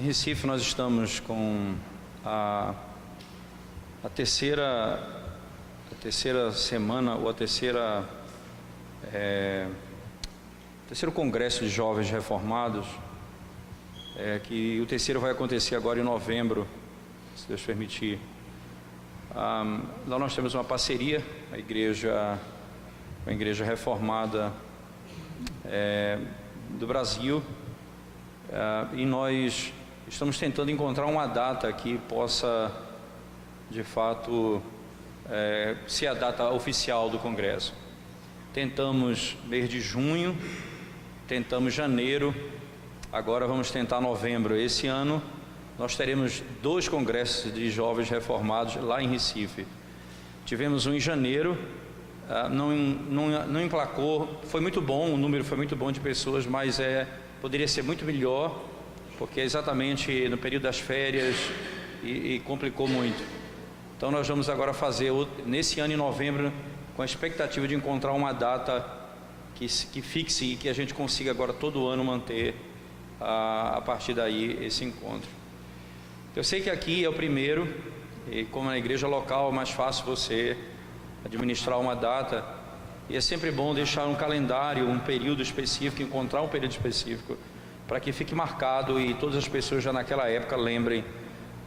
Em Recife nós estamos com a terceira semana, ou terceiro congresso de jovens reformados, que o terceiro vai acontecer agora em novembro, se Deus permitir. Lá nós temos uma parceria, a igreja reformada do Brasil, e nós estamos tentando encontrar uma data que possa, de fato, ser a data oficial do congresso. Tentamos mês de junho, tentamos janeiro, agora vamos tentar novembro. Esse ano nós teremos 2 congressos de jovens reformados lá em Recife. Tivemos um em janeiro, não emplacou, foi muito bom, o número foi muito bom de pessoas, mas poderia ser muito melhor, porque é exatamente no período das férias e complicou muito. Então nós vamos agora fazer nesse ano em novembro, com a expectativa de encontrar uma data que fixe e que a gente consiga agora todo ano manter a partir daí esse encontro. Eu sei que aqui é o primeiro, e como na igreja local é mais fácil você administrar uma data, e é sempre bom deixar um calendário, um período específico, encontrar um período específico, para que fique marcado e todas as pessoas já naquela época lembrem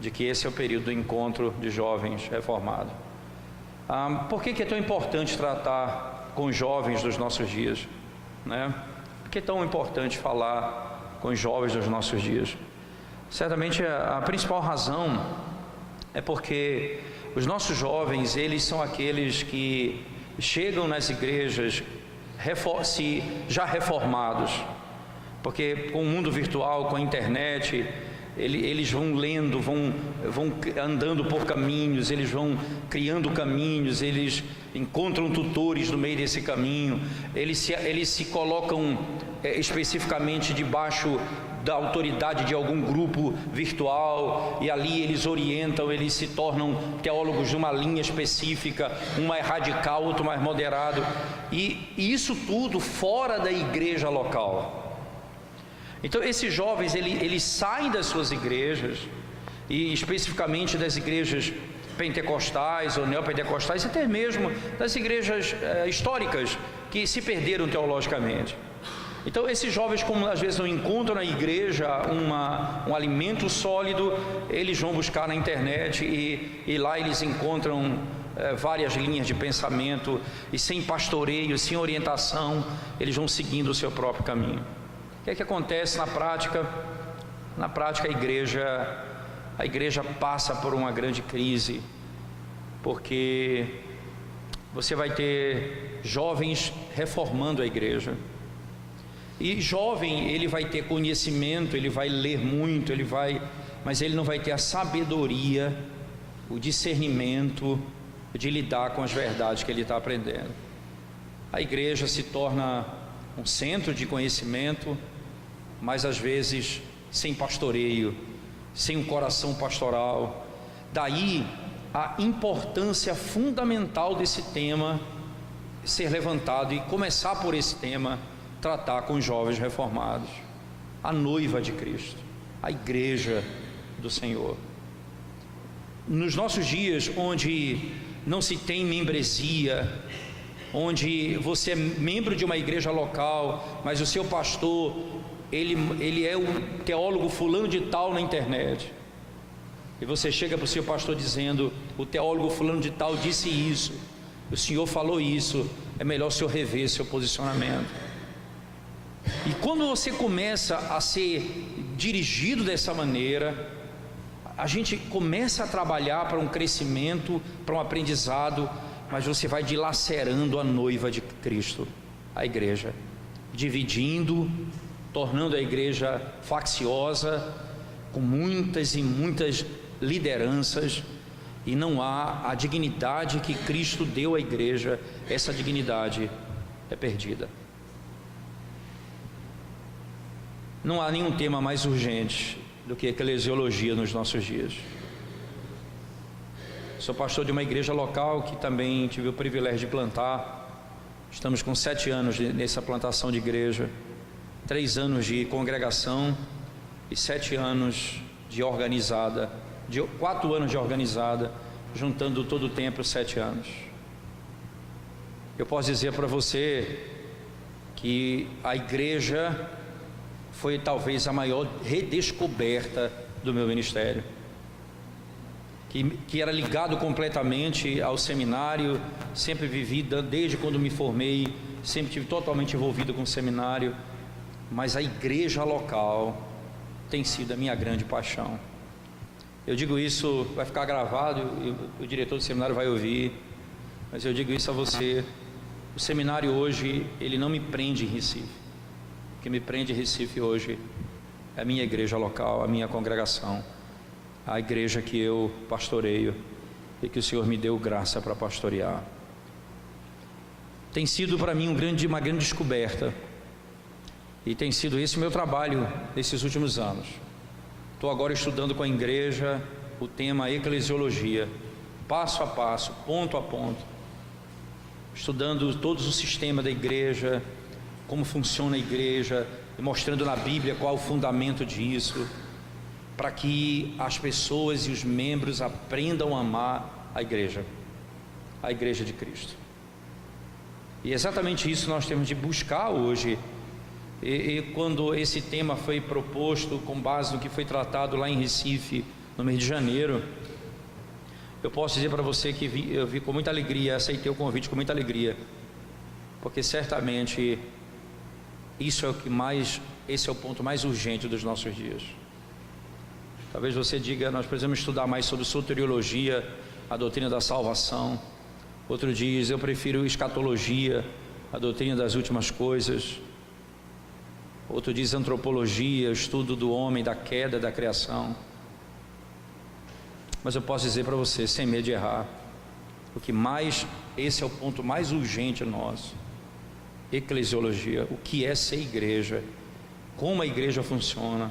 de que esse é o período do encontro de jovens reformados. Por que é tão importante tratar com os jovens dos nossos dias, né? Por que é tão importante falar com os jovens dos nossos dias? Certamente a principal razão é porque os nossos jovens, eles são aqueles que chegam nas igrejas já reformados, porque com o mundo virtual, com a internet, eles vão lendo, vão andando por caminhos, eles vão criando caminhos, eles encontram tutores no meio desse caminho, eles se colocam especificamente debaixo da autoridade de algum grupo virtual, e ali eles orientam, eles se tornam teólogos de uma linha específica, um mais radical, outro mais moderado, e isso tudo fora da igreja local. Então esses jovens, eles saem das suas igrejas, e especificamente das igrejas pentecostais ou neopentecostais, até mesmo das igrejas históricas que se perderam teologicamente. Então esses jovens, como às vezes não encontram na igreja um alimento sólido, eles vão buscar na internet e lá eles encontram várias linhas de pensamento, e sem pastoreio, sem orientação, eles vão seguindo o seu próprio caminho. O que é que acontece na prática? Na prática a igreja passa por uma grande crise, porque você vai ter jovens reformando a igreja, e jovem, ele vai ter conhecimento, ele vai ler muito, mas ele não vai ter a sabedoria, o discernimento de lidar com as verdades que ele está aprendendo. A igreja se torna um centro de conhecimento, mas às vezes sem pastoreio, sem um coração pastoral. Daí a importância fundamental desse tema ser levantado, e começar por esse tema, tratar com os jovens reformados, a noiva de Cristo, a igreja do Senhor. Nos nossos dias, onde não se tem membresia, onde você é membro de uma igreja local, mas o seu pastor, ele é o teólogo fulano de tal na internet, e você chega para o seu pastor dizendo: o teólogo fulano de tal disse isso, o senhor falou isso, é melhor o senhor rever seu posicionamento. E quando você começa a ser dirigido dessa maneira, a gente começa a trabalhar para um crescimento, para um aprendizado, mas você vai dilacerando a noiva de Cristo, a igreja, dividindo, tornando a igreja facciosa, com muitas e muitas lideranças, e não há a dignidade que Cristo deu à igreja. Essa dignidade é perdida. Não há nenhum tema mais urgente do que a eclesiologia nos nossos dias. Sou pastor de uma igreja local que também tive o privilégio de plantar. Estamos com 7 anos nessa plantação de igreja, 3 anos de congregação, e 7 anos de organizada, de 4 anos de organizada, juntando todo o tempo 7 anos. Eu posso dizer para você que a igreja foi talvez a maior redescoberta do meu ministério, que era ligado completamente ao seminário, sempre vivi, desde quando me formei, sempre estive totalmente envolvido com o seminário, mas a igreja local tem sido a minha grande paixão. Eu digo isso, vai ficar gravado, o diretor do seminário vai ouvir, mas eu digo isso a você: o seminário hoje, ele não me prende em Recife. O que me prende em Recife hoje é a minha igreja local, a minha congregação, a igreja que eu pastoreio e que o Senhor me deu graça para pastorear. Tem sido para mim uma grande descoberta, e tem sido esse meu trabalho nesses últimos anos. Estou agora estudando com a igreja o tema eclesiologia, passo a passo, ponto a ponto, estudando todo o sistema da igreja, como funciona a igreja, e mostrando na Bíblia qual é o fundamento disso, para que as pessoas e os membros aprendam a amar a igreja de Cristo. E é exatamente isso nós temos de buscar hoje. E quando esse tema foi proposto com base no que foi tratado lá em Recife, no mês de janeiro, eu posso dizer para você que eu vi com muita alegria, aceitei o convite com muita alegria, porque certamente esse é o ponto mais urgente dos nossos dias. Talvez você diga: nós precisamos estudar mais sobre soteriologia, a doutrina da salvação. Outro diz: eu prefiro escatologia, a doutrina das últimas coisas. Outro diz antropologia, o estudo do homem, da queda, da criação. Mas eu posso dizer para você, sem medo de errar, esse é o ponto mais urgente nosso: eclesiologia, o que é ser igreja, como a igreja funciona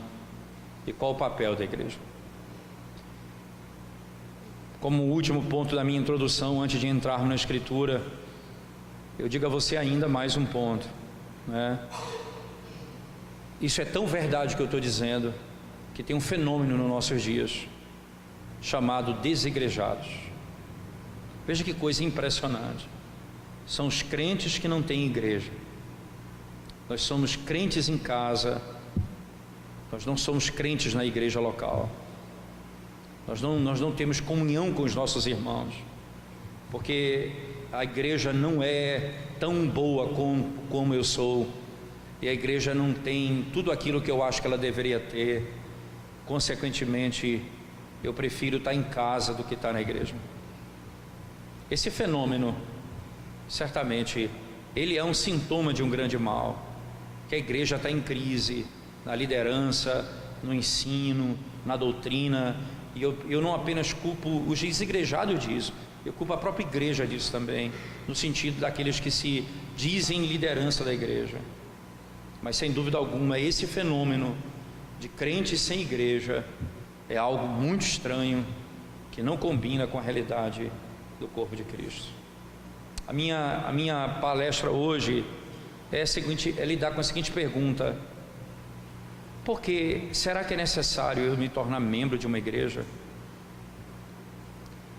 e qual o papel da igreja. Como último ponto da minha introdução, antes de entrarmos na escritura, eu digo a você ainda mais um ponto, né? Isso é tão verdade que eu estou dizendo, que tem um fenômeno nos nossos dias chamado desigrejados. Veja que coisa impressionante. São os crentes que não têm igreja. Nós somos crentes em casa, nós não somos crentes na igreja local. Nós não temos comunhão com os nossos irmãos, porque a igreja não é tão boa como eu sou, e a igreja não tem tudo aquilo que eu acho que ela deveria ter. Consequentemente, eu prefiro estar em casa do que estar na igreja. Esse fenômeno, certamente, ele é um sintoma de um grande mal, que a igreja está em crise, na liderança, no ensino, na doutrina. E eu não apenas culpo os desigrejados disso, eu culpo a própria igreja disso também, no sentido daqueles que se dizem liderança da igreja. Mas sem dúvida alguma, esse fenômeno de crentes sem igreja é algo muito estranho, que não combina com a realidade do corpo de Cristo. A minha palestra hoje é lidar com a seguinte pergunta: porque será que é necessário eu me tornar membro de uma igreja?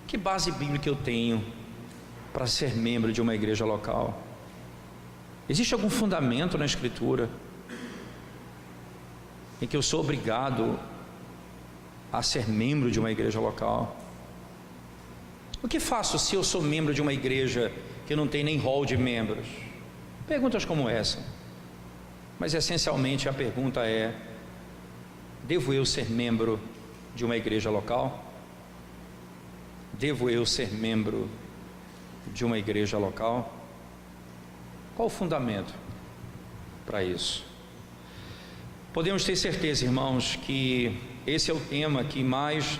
Que base bíblica eu tenho para ser membro de uma igreja local? Existe algum fundamento na Escritura em que eu sou obrigado a ser membro de uma igreja local? O que faço se eu sou membro de uma igreja que não tem nem hall de membros? Perguntas como essa. Mas essencialmente a pergunta é: devo eu ser membro de uma igreja local? Devo eu ser membro de uma igreja local? Qual o fundamento para isso? Podemos ter certeza, irmãos, que esse é o tema que mais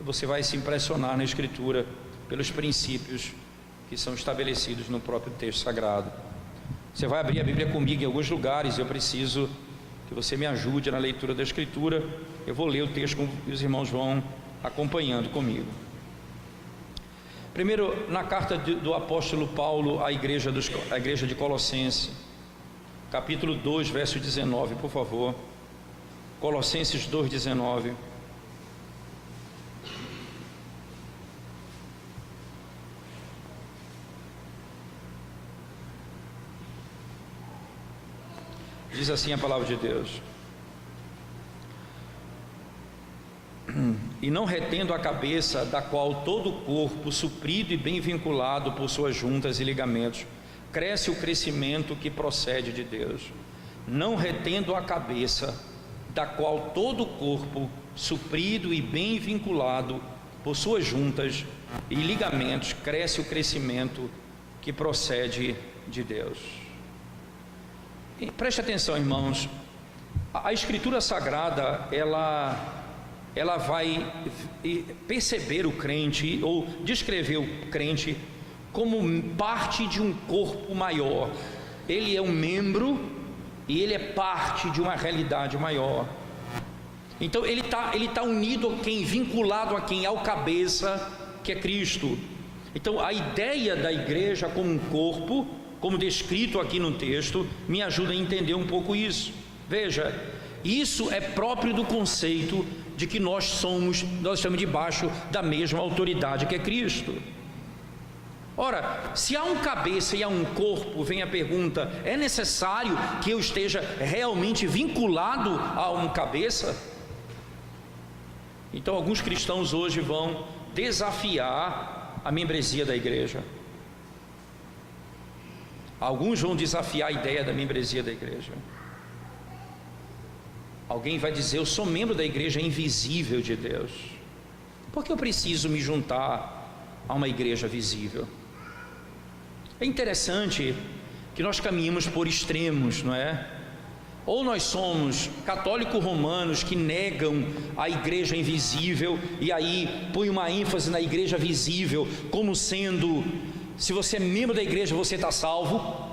você vai se impressionar na Escritura, pelos princípios que são estabelecidos no próprio texto sagrado. Você vai abrir a Bíblia comigo em alguns lugares, e eu preciso que você me ajude na leitura da Escritura. Eu vou ler o texto e os irmãos vão acompanhando comigo. Primeiro, na carta do apóstolo Paulo à igreja de Colossenses, capítulo 2, verso 19, por favor. Colossenses 2,19. Diz assim a palavra de Deus: e não retendo a cabeça, da qual todo o corpo, suprido e bem vinculado por suas juntas e ligamentos, cresce o crescimento que procede de Deus. Não retendo a cabeça, da qual todo o corpo, suprido e bem vinculado por suas juntas e ligamentos, cresce o crescimento que procede de Deus. E preste atenção, irmãos, a Escritura Sagrada, ela vai perceber o crente, ou descrever o crente como parte de um corpo maior. Ele é um membro e ele é parte de uma realidade maior. Então ele tá unido a quem? Vinculado a quem? Ao cabeça, que é Cristo. Então a ideia da igreja como um corpo, como descrito aqui no texto, me ajuda a entender um pouco isso. Veja, isso é próprio do conceito de que nós estamos debaixo da mesma autoridade que é Cristo. Ora, se há um cabeça e há um corpo, vem a pergunta: é necessário que eu esteja realmente vinculado a um cabeça? Então alguns cristãos hoje vão desafiar a membresia da igreja. Alguns vão desafiar a ideia da membresia da igreja. Alguém vai dizer: eu sou membro da igreja invisível de Deus, por que eu preciso me juntar a uma igreja visível? É interessante que nós caminhamos por extremos, não é? Ou nós somos católicos romanos que negam a igreja invisível e aí põe uma ênfase na igreja visível como sendo, se você é membro da igreja você está salvo.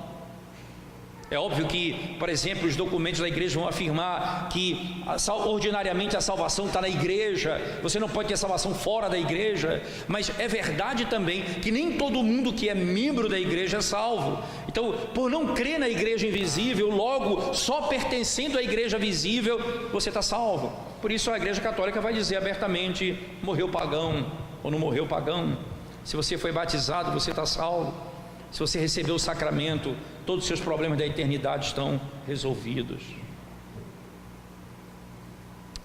É óbvio que, por exemplo, os documentos da igreja vão afirmar que ordinariamente a salvação está na igreja, você não pode ter salvação fora da igreja, mas é verdade também que nem todo mundo que é membro da igreja é salvo. Então, por não crer na igreja invisível, logo só pertencendo à igreja visível você está salvo. Por isso a igreja católica vai dizer abertamente: morreu pagão ou não morreu pagão, se você foi batizado você está salvo. Se você recebeu o sacramento, todos os seus problemas da eternidade estão resolvidos.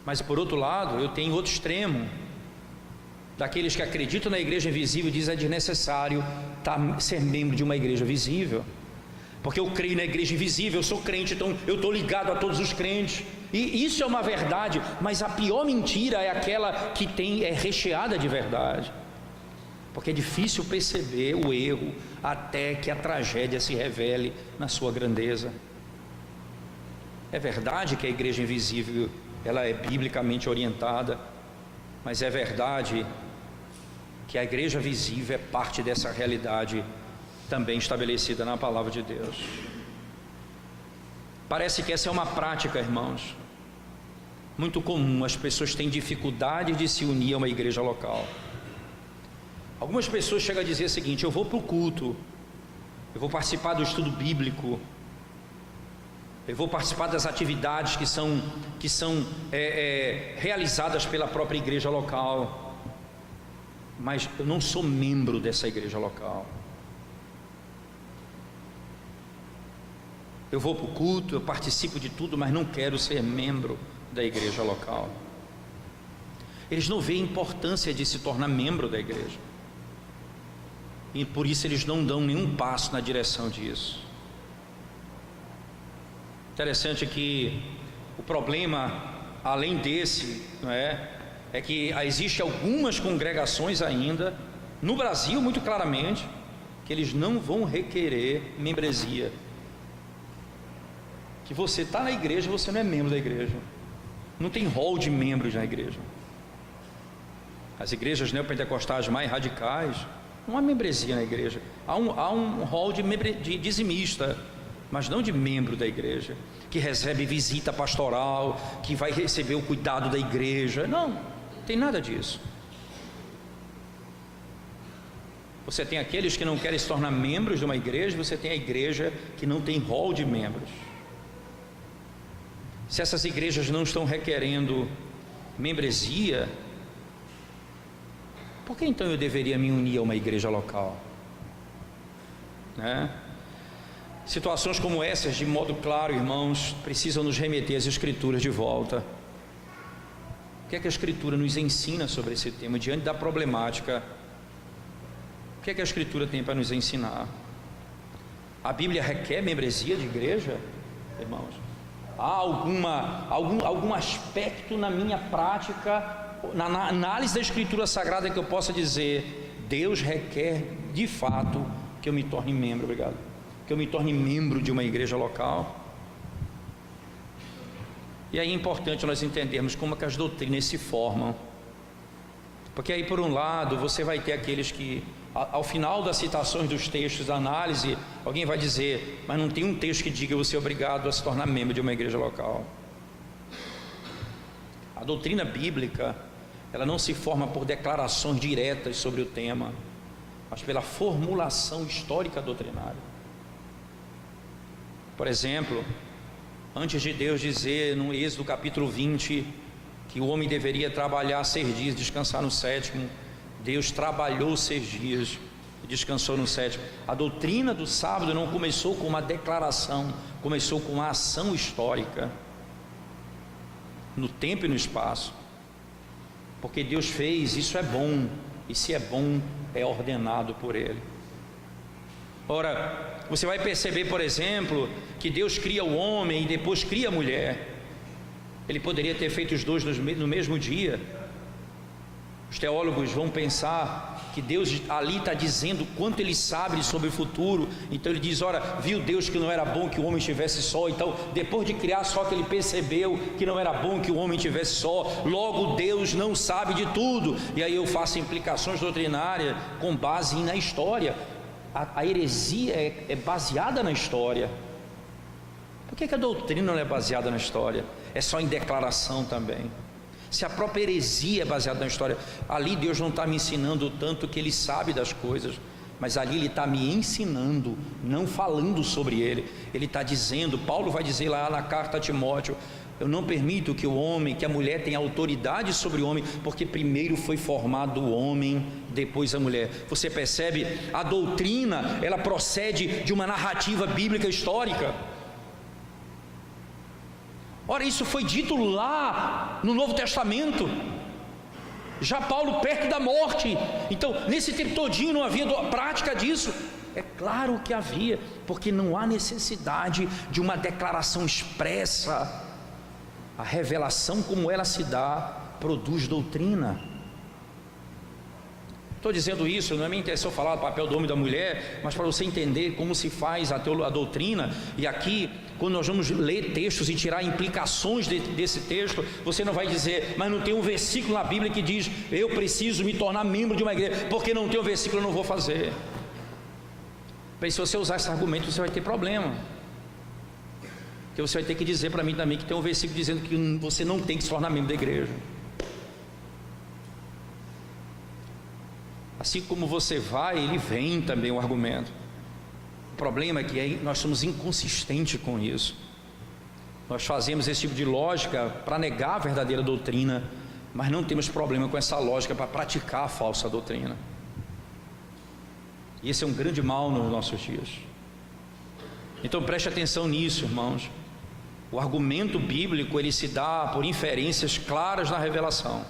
Mas por outro lado, eu tenho outro extremo, daqueles que acreditam na igreja invisível e dizem: é desnecessário ser membro de uma igreja visível, porque eu creio na igreja invisível, eu sou crente, então eu estou ligado a todos os crentes. E isso é uma verdade, mas a pior mentira é aquela que é recheada de verdade, porque é difícil perceber o erro até que a tragédia se revele na sua grandeza. É verdade que a igreja invisível, ela é biblicamente orientada, mas é verdade que a igreja visível é parte dessa realidade também estabelecida na palavra de Deus. Parece que essa é uma prática, irmãos, muito comum. As pessoas têm dificuldade de se unir a uma igreja local. Algumas pessoas chegam a dizer o seguinte: eu vou para o culto, eu vou participar do estudo bíblico, eu vou participar das atividades que são realizadas pela própria igreja local, mas eu não sou membro dessa igreja local. Eu vou para o culto, eu participo de tudo, mas não quero ser membro da igreja local. Eles não veem a importância de se tornar membro da igreja, e por isso eles não dão nenhum passo na direção disso. Interessante que o problema, além desse, não é que existem algumas congregações ainda, no Brasil muito claramente, que eles não vão requerer membresia. Que você está na igreja, você não é membro da igreja. Não tem rol de membros na igreja. As igrejas neopentecostais mais radicais, não há membresia na igreja. Há um rol de dizimista, mas não de membro da igreja, que recebe visita pastoral, que vai receber o cuidado da igreja. Não tem nada disso. Você tem aqueles que não querem se tornar membros de uma igreja, você tem a igreja que não tem rol de membros. Se essas igrejas não estão requerendo membresia, por que então eu deveria me unir a uma igreja local? Né? Situações como essas, de modo claro, irmãos, precisam nos remeter às Escrituras de volta. O que é que a Escritura nos ensina sobre esse tema, diante da problemática? O que é que a Escritura tem para nos ensinar? A Bíblia requer membresia de igreja, irmãos? Há algum aspecto na minha prática, na análise da Escritura Sagrada, que eu possa dizer: Deus requer de fato que eu me torne membro, que eu me torne membro de uma igreja local? E aí é importante nós entendermos como é que as doutrinas se formam, porque aí, por um lado, você vai ter aqueles que, ao final das citações dos textos, da análise, alguém vai dizer: mas não tem um texto que diga que você é obrigado a se tornar membro de uma igreja local. A doutrina bíblica, ela não se forma por declarações diretas sobre o tema, mas pela formulação histórica doutrinária. Por exemplo, antes de Deus dizer no Êxodo capítulo 20 que o homem deveria trabalhar 6 dias e descansar no 7º, Deus trabalhou 6 dias e descansou no 7º. A doutrina do sábado não começou com uma declaração, começou com uma ação histórica, no tempo e no espaço, porque Deus fez, isso é bom, e se é bom, é ordenado por Ele. Ora, você vai perceber, por exemplo, que Deus cria o homem e depois cria a mulher. Ele poderia ter feito os dois no mesmo dia. Os teólogos vão pensar que Deus ali está dizendo quanto Ele sabe sobre o futuro. Então Ele diz: ora, viu Deus que não era bom que o homem estivesse só, então depois de criar só que Ele percebeu que não era bom que o homem estivesse só, logo Deus não sabe de tudo. E aí eu faço implicações doutrinárias com base na história. A heresia é baseada na história. Por que a doutrina não é baseada na história? É só em declaração também. Se a própria heresia é baseada na história, ali Deus não está me ensinando tanto que Ele sabe das coisas, mas ali Ele está me ensinando, não falando sobre Ele. Ele está dizendo, Paulo vai dizer lá na carta a Timóteo: eu não permito que o homem, que a mulher tenha autoridade sobre o homem, porque primeiro foi formado o homem, depois a mulher. Você percebe? A doutrina, ela procede de uma narrativa bíblica histórica. Ora, isso foi dito lá no Novo Testamento, já Paulo perto da morte. Então, nesse tempo todinho não havia prática disso? É claro que havia, porque não há necessidade de uma declaração expressa. A revelação, como ela se dá, produz doutrina. Estou dizendo isso, não é minha intenção falar do papel do homem e da mulher, mas para você entender como se faz a doutrina. E aqui, quando nós vamos ler textos e tirar implicações desse texto, você não vai dizer: mas não tem um versículo na Bíblia que diz eu preciso me tornar membro de uma igreja, porque não tem um versículo, eu não vou fazer. Bem, se você usar esse argumento, você vai ter problema, porque você vai ter que dizer para mim também que tem um versículo dizendo que você não tem que se tornar membro da igreja. Assim como você vai, ele vem também o argumento. O problema é que nós somos inconsistentes com isso. Nós fazemos esse tipo de lógica para negar a verdadeira doutrina, mas não temos problema com essa lógica para praticar a falsa doutrina. E esse é um grande mal nos nossos dias. Então preste atenção nisso, irmãos. O argumento bíblico, ele se dá por inferências claras na revelação.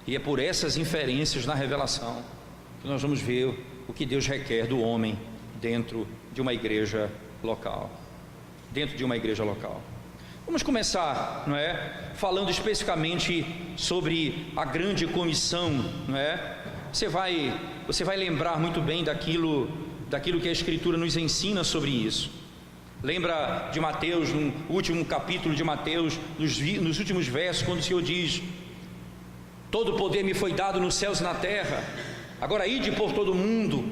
E é por essas inferências na revelação que nós vamos ver o que Deus requer do homem dentro de uma igreja local. Dentro de uma igreja local. Vamos começar, não é? Falando especificamente sobre a grande comissão, não é? Você vai lembrar muito bem daquilo que a Escritura nos ensina sobre isso. Lembra de Mateus, no último capítulo de Mateus, nos últimos versos, quando o Senhor diz: todo poder me foi dado nos céus e na terra, agora ide por todo mundo,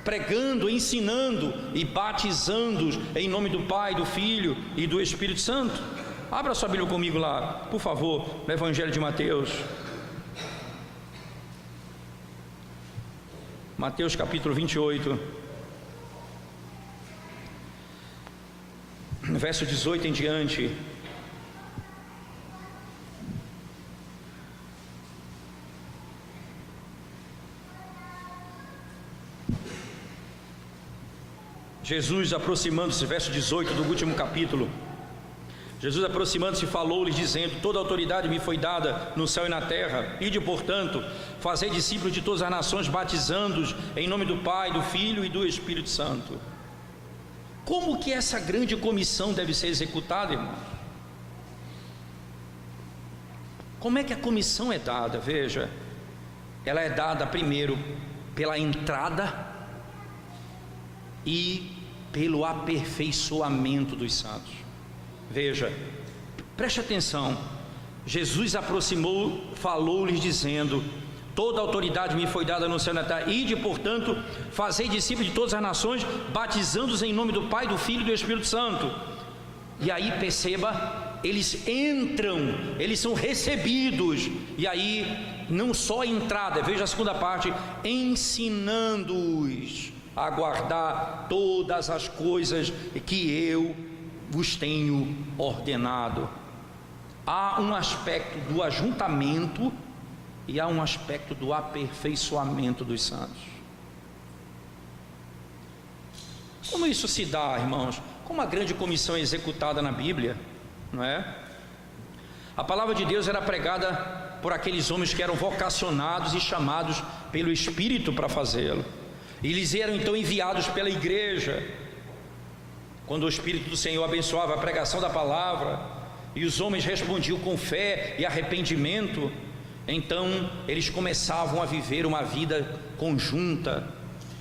pregando, ensinando e batizando-os em nome do Pai, do Filho e do Espírito Santo. Abra sua Bíblia comigo lá, por favor, no Evangelho de Mateus. Mateus capítulo 28, verso 18 em diante. Jesus aproximando-se, verso 18 do último capítulo, Jesus aproximando-se falou-lhes dizendo: toda autoridade me foi dada no céu e na terra, ide portanto, fazei discípulos de todas as nações, batizando-os em nome do Pai, do Filho e do Espírito Santo. Como que essa grande comissão deve ser executada, irmãos? Como é que a comissão é dada? Veja, ela é dada primeiro pela entrada e pelo aperfeiçoamento dos santos. Veja, preste atenção, Jesus aproximou, falou-lhes dizendo: toda autoridade me foi dada no céu e na terra, ide portanto, fazei discípulos de todas as nações, batizando-os em nome do Pai, do Filho e do Espírito Santo. E aí perceba, eles entram, eles são recebidos, e aí não só a entrada, veja a segunda parte, ensinando-os a guardar todas as coisas que eu vos tenho ordenado. Há um aspecto do ajuntamento e há um aspecto do aperfeiçoamento dos santos. Como isso se dá, irmãos? Como a grande comissão é executada na Bíblia, não é? A palavra de Deus era pregada por aqueles homens que eram vocacionados e chamados pelo Espírito para fazê-lo. E eles eram então enviados pela igreja. Quando o Espírito do Senhor abençoava a pregação da palavra e os homens respondiam com fé e arrependimento, então eles começavam a viver uma vida conjunta.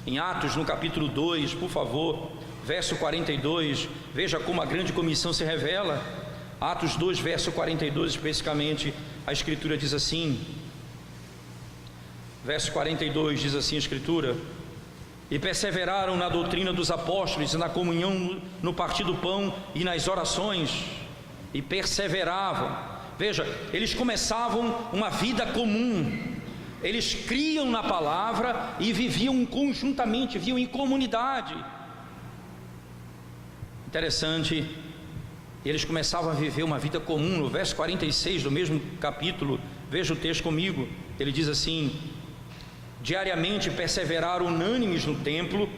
Em Atos, no capítulo 2, por favor, verso 42, veja como a grande comissão se revela. Atos 2, verso 42 especificamente, a Escritura diz assim, verso 42 diz assim a Escritura: e perseveraram na doutrina dos apóstolos e na comunhão, no partir do pão e nas orações, e perseveravam. Veja, eles começavam uma vida comum, eles criam na palavra e viviam conjuntamente, viviam em comunidade. Interessante, eles começavam a viver uma vida comum. No verso 46 do mesmo capítulo, veja o texto comigo, ele diz assim: diariamente perseveraram unânimes no templo,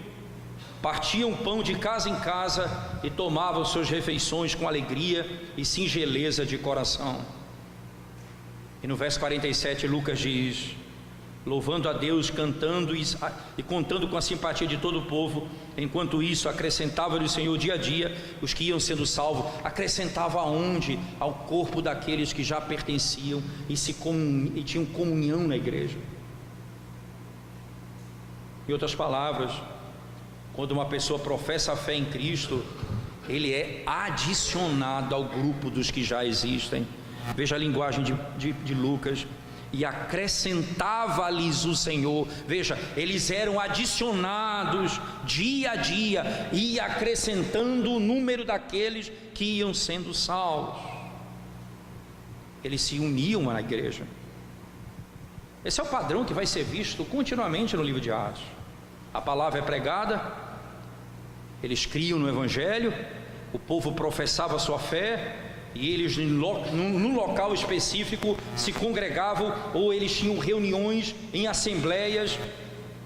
partiam pão de casa em casa e tomavam suas refeições com alegria e singeleza de coração. E no verso 47 Lucas diz: louvando a Deus, cantando e contando com a simpatia de todo o povo. Enquanto isso, acrescentava-lhe o Senhor dia a dia os que iam sendo salvos. Acrescentava aonde? Ao corpo daqueles que já pertenciam e tinham comunhão na igreja. Em outras palavras, quando uma pessoa professa a fé em Cristo, ele é adicionado ao grupo dos que já existem. Veja a linguagem de Lucas: e acrescentava-lhes o Senhor. Veja, eles eram adicionados dia a dia, e acrescentando o número daqueles que iam sendo salvos. Eles se uniam na igreja. Esse é o padrão que vai ser visto continuamente no livro de Atos. A palavra é pregada, eles criam no Evangelho, o povo professava a sua fé, e eles num local específico se congregavam, ou eles tinham reuniões em assembleias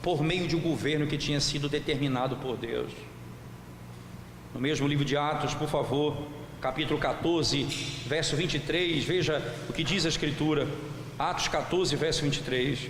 por meio de um governo que tinha sido determinado por Deus. No mesmo livro de Atos, por favor, capítulo 14, verso 23, veja o que diz a Escritura. Atos 14, verso 23: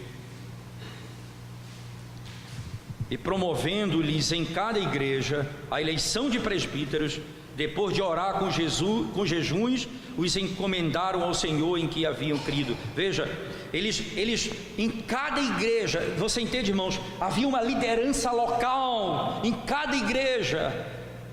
e promovendo-lhes em cada igreja a eleição de presbíteros, depois de orar com jejuns, os encomendaram ao Senhor em que haviam crido. Veja, eles em cada igreja, você entende, irmãos, havia uma liderança local em cada igreja.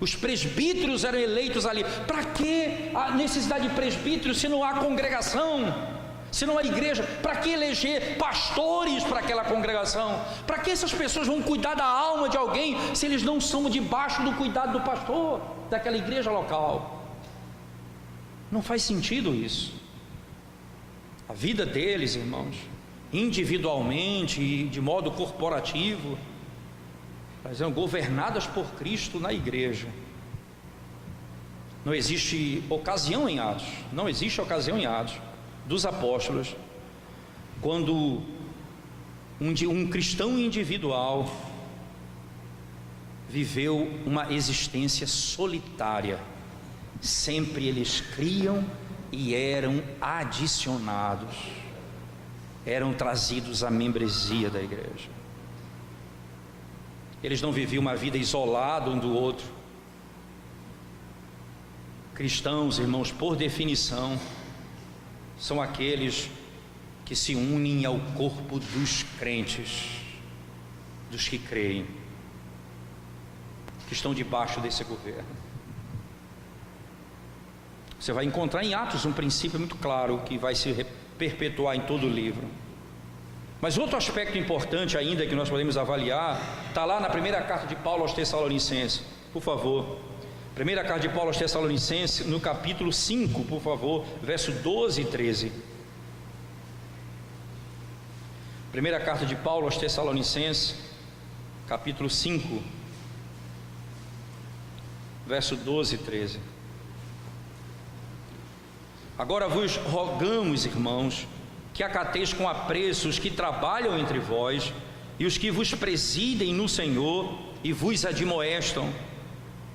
Os presbíteros eram eleitos ali. Para que a necessidade de presbíteros se não há congregação? Se não há igreja, para que eleger pastores para aquela congregação? Para que essas pessoas vão cuidar da alma de alguém se eles não são debaixo do cuidado do pastor daquela igreja local? Não faz sentido isso. A vida deles, irmãos, individualmente e de modo corporativo, elas eram governadas por Cristo na igreja. Não existe ocasião em Atos, não existe ocasião em Atos dos apóstolos quando um cristão individual viveu uma existência solitária. Sempre eles criam e eram adicionados, eram trazidos à membresia da igreja. Eles não viviam uma vida isolada um do outro. Cristãos, irmãos, por definição, são aqueles que se unem ao corpo dos crentes, dos que creem, que estão debaixo desse governo. Você vai encontrar em Atos um princípio muito claro que vai se perpetuar em todo o livro. Mas outro aspecto importante ainda que nós podemos avaliar está lá na primeira carta de Paulo aos Tessalonicenses. Por favor, primeira carta de Paulo aos Tessalonicenses, no capítulo 5, por favor, verso 12 e 13. Primeira carta de Paulo aos Tessalonicenses, capítulo 5, verso 12 e 13. Agora vos rogamos, irmãos, que acateis com apreço os que trabalham entre vós e os que vos presidem no Senhor e vos admoestam,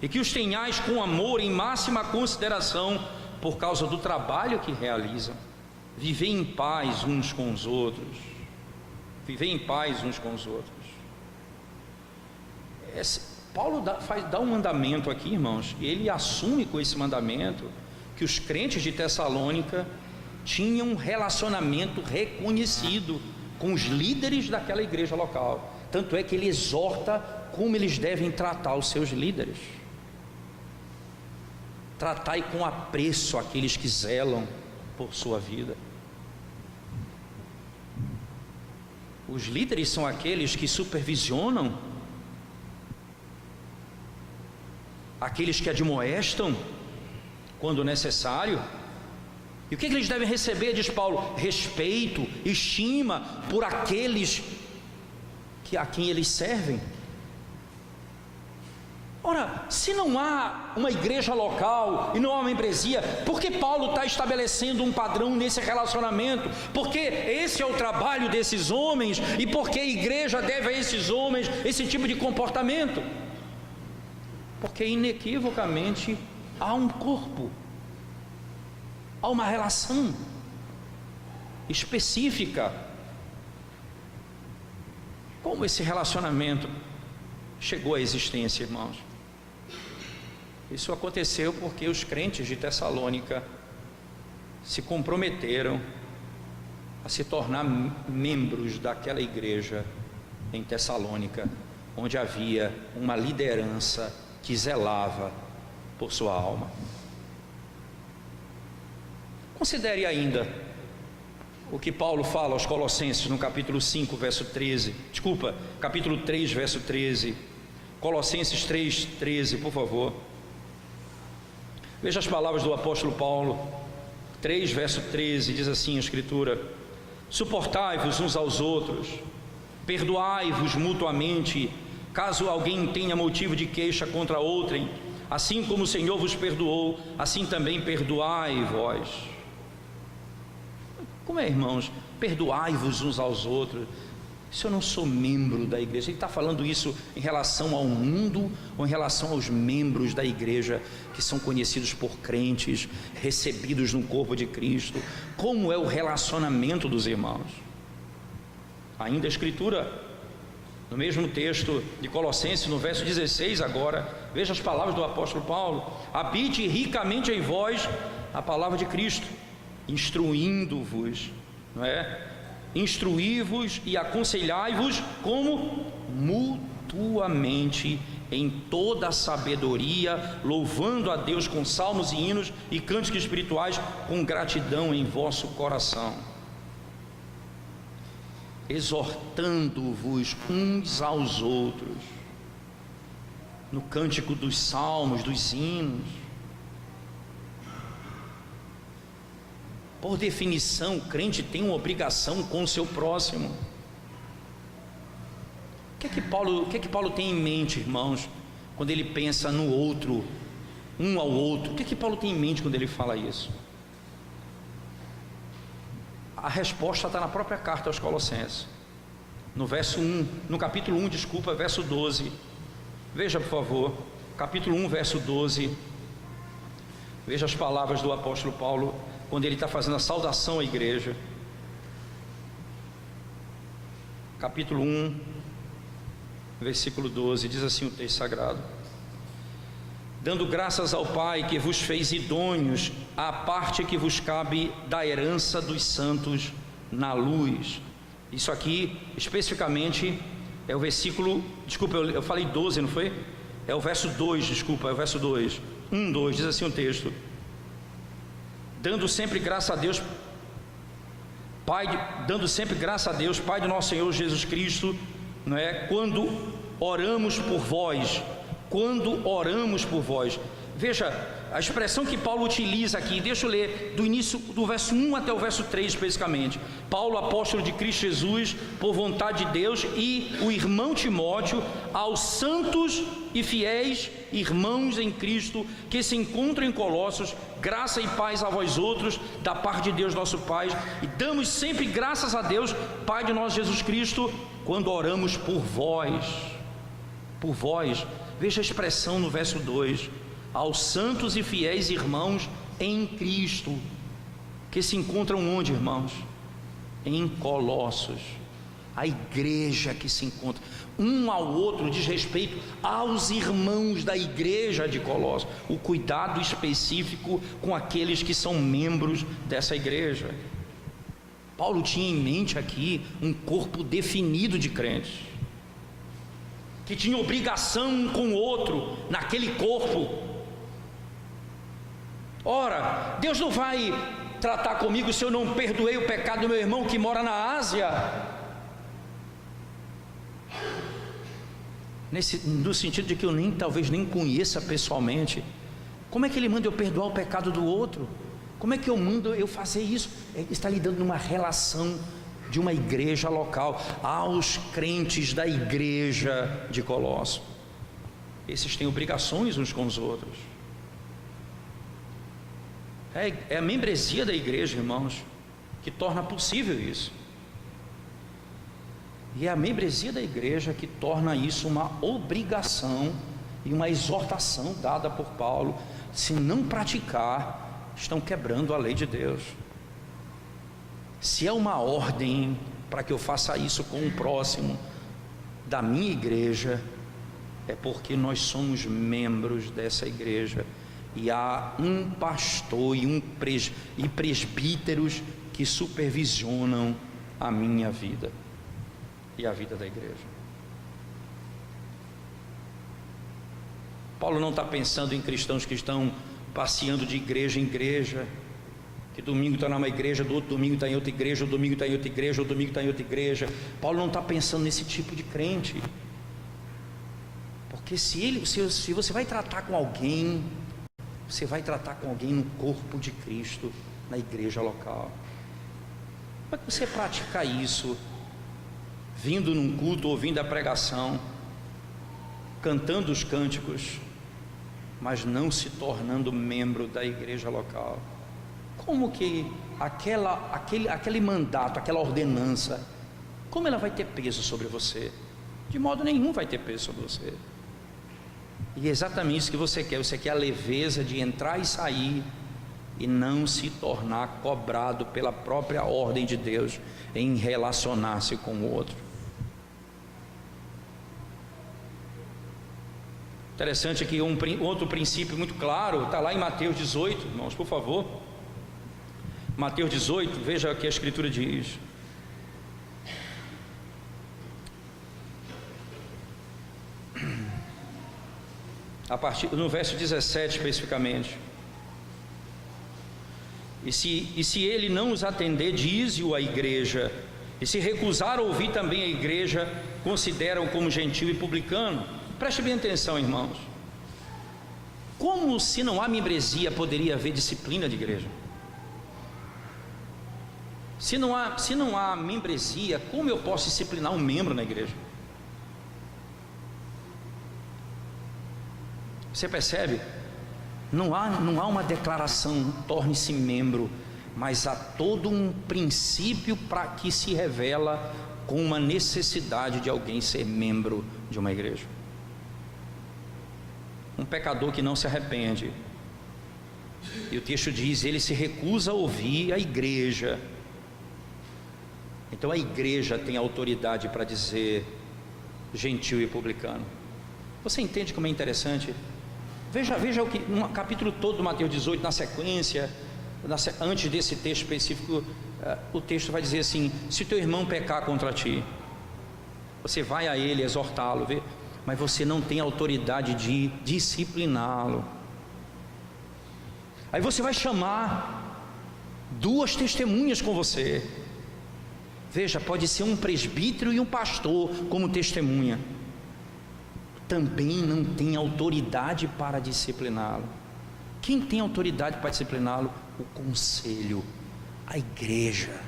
e que os tenhais com amor em máxima consideração por causa do trabalho que realizam. Vivei em paz uns com os outros. Vivei em paz uns com os outros. Paulo dá um mandamento aqui, irmãos, e ele assume com esse mandamento que os crentes de Tessalônica tinham um relacionamento reconhecido com os líderes daquela igreja local. Tanto é que ele exorta como eles devem tratar os seus líderes. Tratai com apreço aqueles que zelam por sua vida. Os líderes são aqueles que supervisionam, aqueles que admoestam quando necessário. E o que eles devem receber, diz Paulo? Respeito, estima por aqueles a quem eles servem. Ora, se não há uma igreja local e não há uma membresia, por que Paulo está estabelecendo um padrão nesse relacionamento? Porque esse é o trabalho desses homens, e porque a igreja deve a esses homens esse tipo de comportamento? Porque inequivocamente há um corpo, há uma relação específica. Como esse relacionamento chegou à existência, irmãos? Isso aconteceu porque os crentes de Tessalônica se comprometeram a se tornar membros daquela igreja em Tessalônica, onde havia uma liderança que zelava por sua alma. Considere ainda o que Paulo fala aos Colossenses no capítulo 5, verso 13. Capítulo 3, verso 13. Colossenses 3, 13, por favor. Veja as palavras do apóstolo Paulo. 3, verso 13, diz assim a Escritura: suportai-vos uns aos outros, perdoai-vos mutuamente, caso alguém tenha motivo de queixa contra outrem, assim como o Senhor vos perdoou, assim também perdoai vós. Como é, irmãos? Perdoai-vos uns aos outros. Se eu não sou membro da igreja, ele está falando isso em relação ao mundo ou em relação aos membros da igreja que são conhecidos por crentes, recebidos no corpo de Cristo? Como é o relacionamento dos irmãos? Ainda a Escritura, no mesmo texto de Colossenses, no verso 16 agora, veja as palavras do apóstolo Paulo: habite ricamente em vós a palavra de Cristo, instruindo-vos, não é? Instruí-vos e aconselhai-vos como mutuamente em toda a sabedoria, louvando a Deus com salmos e hinos e cânticos espirituais, com gratidão em vosso coração, exortando-vos uns aos outros no cântico dos salmos, dos hinos. Por definição, o crente tem uma obrigação com o seu próximo. O que é que Paulo tem em mente, irmãos, quando ele pensa no outro, um ao outro? O que é que Paulo tem em mente quando ele fala isso? A resposta está na própria carta aos Colossenses, no verso 1, no capítulo 1, verso 12. Veja, por favor, capítulo 1, verso 12. Veja as palavras do apóstolo Paulo, quando ele está fazendo a saudação à igreja. Capítulo 1, versículo 12, diz assim o texto sagrado: dando graças ao Pai que vos fez idôneos à parte que vos cabe da herança dos santos na luz. Isso aqui, especificamente, é o versículo, desculpa, eu falei 12, não foi? É o verso 2, desculpa, é o verso 2. 1, 2, diz assim o texto: dando sempre graça a Deus, dando sempre graça a Deus, Pai do nosso Senhor Jesus Cristo, não é? Quando oramos por vós. Veja a expressão que Paulo utiliza aqui. Deixa eu ler do início do verso 1 até o verso 3 especificamente. Paulo, apóstolo de Cristo Jesus, por vontade de Deus, e o irmão Timóteo, aos santos e fiéis irmãos em Cristo que se encontram em Colossos, graça e paz a vós outros, da parte de Deus nosso Pai, e damos sempre graças a Deus, Pai de nosso Jesus Cristo, quando oramos por vós. Veja a expressão no verso 2: aos santos e fiéis irmãos em Cristo, que se encontram onde, irmãos? Em Colossos. A igreja que se encontra um ao outro, diz respeito aos irmãos da igreja de Colossos, o cuidado específico com aqueles que são membros dessa igreja. Paulo tinha em mente aqui um corpo definido de crentes, que tinha obrigação um com o outro naquele corpo. Ora, Deus não vai tratar comigo se eu não perdoei o pecado do meu irmão que mora na Ásia. No sentido de que eu talvez nem conheça pessoalmente. Como é que ele manda eu perdoar o pecado do outro? Como é que eu mando eu fazer isso? Ele está lidando numa relação de uma igreja local, aos crentes da igreja de Colossos. Esses têm obrigações uns com os outros. É a membresia da igreja, irmãos, que torna possível isso. E é a membresia da igreja que torna isso uma obrigação e uma exortação dada por Paulo. Se não praticar, estão quebrando a lei de Deus. Se é uma ordem para que eu faça isso com o próximo da minha igreja, é porque nós somos membros dessa igreja, e há um pastor e presbíteros que supervisionam a minha vida e a vida da igreja. Paulo não está pensando em cristãos que estão passeando de igreja em igreja, que domingo está numa igreja, do outro domingo está em outra igreja, o domingo está em outra igreja, o domingo está em outra igreja. Paulo não está pensando nesse tipo de crente, porque se você vai tratar com alguém, você vai tratar com alguém no corpo de Cristo, na igreja local. Como é que você pratica isso? Vindo num culto, ouvindo a pregação, cantando os cânticos, mas não se tornando membro da igreja local. Como que aquele mandato, aquela ordenança, como ela vai ter peso sobre você? De modo nenhum vai ter peso sobre você. E é exatamente isso que você quer a leveza de entrar e sair, e não se tornar cobrado pela própria ordem de Deus em relacionar-se com o outro. Interessante aqui outro princípio muito claro, está lá em Mateus 18, irmãos, por favor. Mateus 18, veja o que a Escritura diz. No verso 17 especificamente: e se ele não os atender, dize-o à igreja, e se recusar a ouvir também a igreja, considera-o como gentil e publicano. Preste bem atenção, irmãos. Como, se não há membresia, poderia haver disciplina de igreja? Se não há membresia, como eu posso disciplinar um membro na igreja? Você percebe? Não há uma declaração, torne-se membro, mas há todo um princípio para que se revela com uma necessidade de alguém ser membro de uma igreja. um pecador que não se arrepende. E o texto diz, ele se recusa a ouvir a igreja. Então a igreja tem autoridade para dizer gentil e publicano. Você entende como é interessante? Veja o que, no capítulo todo do Mateus 18, na sequência, antes desse texto específico, o texto vai dizer assim: se teu irmão pecar contra ti, você vai a ele exortá-lo, mas você não tem autoridade de discipliná-lo. Aí você vai chamar 2 testemunhas com você. Veja, pode ser um presbítero e um pastor como testemunha. Também não tem autoridade para discipliná-lo. Quem tem autoridade para discipliná-lo? O conselho, a igreja.